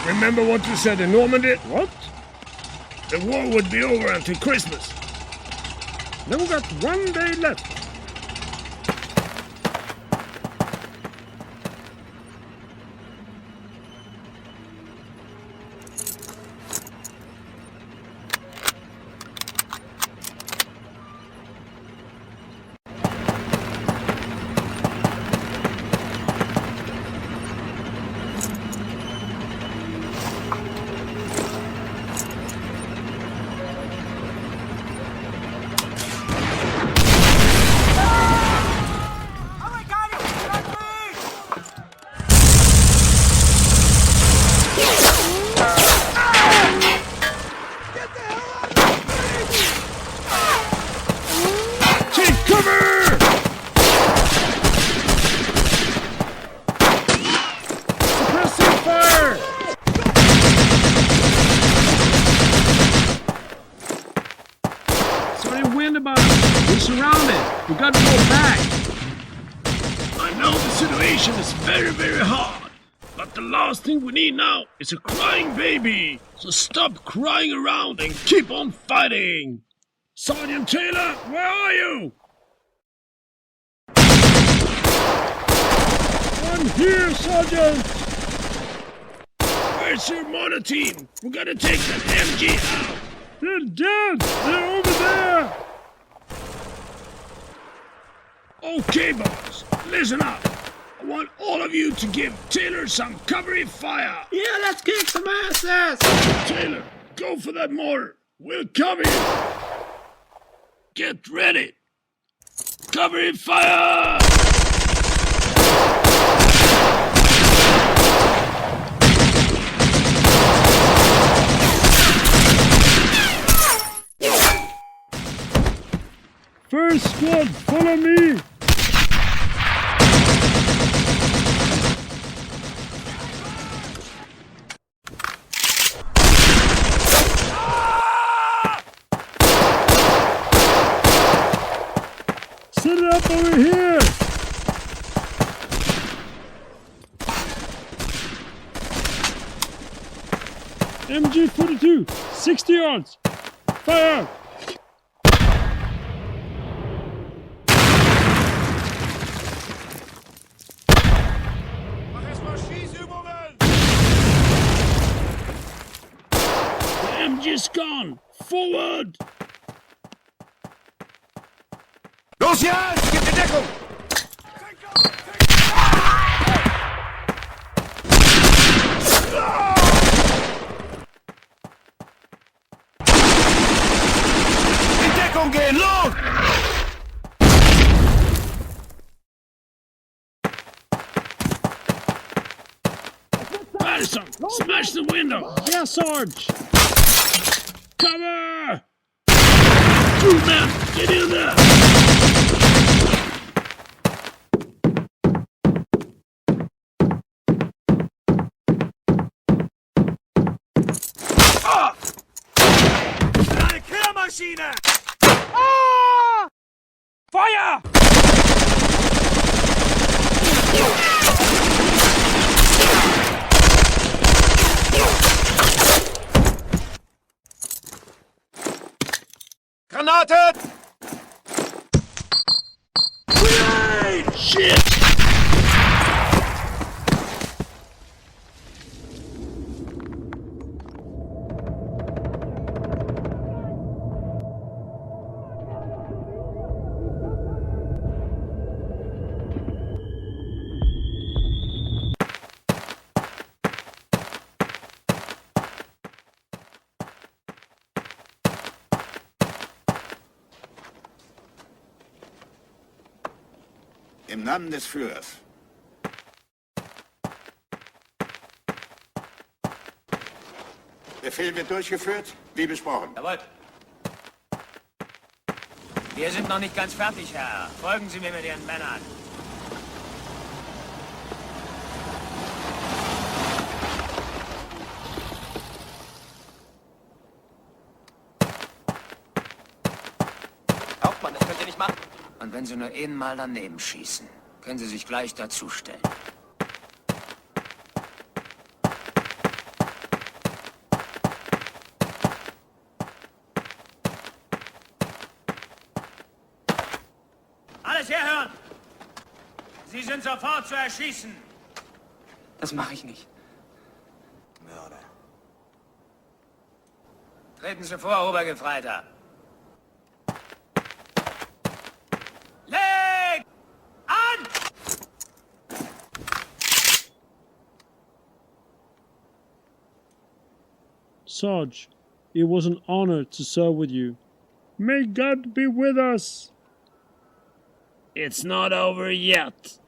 Remember what you said in Normandy? What? The war would be over until Christmas. Then we got 1 day left. We're surrounded. We got to go back. I know the situation is very, very hard. But the last thing we need now is a crying baby. So stop crying around and keep on fighting. Sergeant Taylor, where are you? I'm here, Sergeant. Where's your mortar team? We gotta take that MG out. They're dead. They're over there. Okay, boys, listen up. I want all of you to give Taylor some covering fire. Yeah, let's kick some asses. Taylor, go for that mortar. We'll cover you. Get ready. Covering fire! First squad, follow me. Set it up over here. MG-42, 60 yards. Fire! The MG's gone. Forward! Los jetzt! Gib die Deckung! In Deckung gehen! Los! Patterson, smash the window! Yeah, Sarge! Cover! Two men, get in there! Eine Killermaschine! Ah! Feuer! Granate! Grenade! Shit! Im Namen des Führers. Befehl wird durchgeführt, wie besprochen. Jawohl. Wir sind noch nicht ganz fertig, Herr. Folgen Sie mir mit Ihren Männern. Hauptmann, das könnt ihr nicht machen. Und wenn Sie nur einmal daneben schießen, können Sie sich gleich dazustellen. alles herhören! Sie sind sofort zu erschießen! Das mache ich nicht. Mörder. Treten Sie vor, Obergefreiter! Leg! An! Sarge, it was an honor to serve with you. May God be with us! It's not over yet.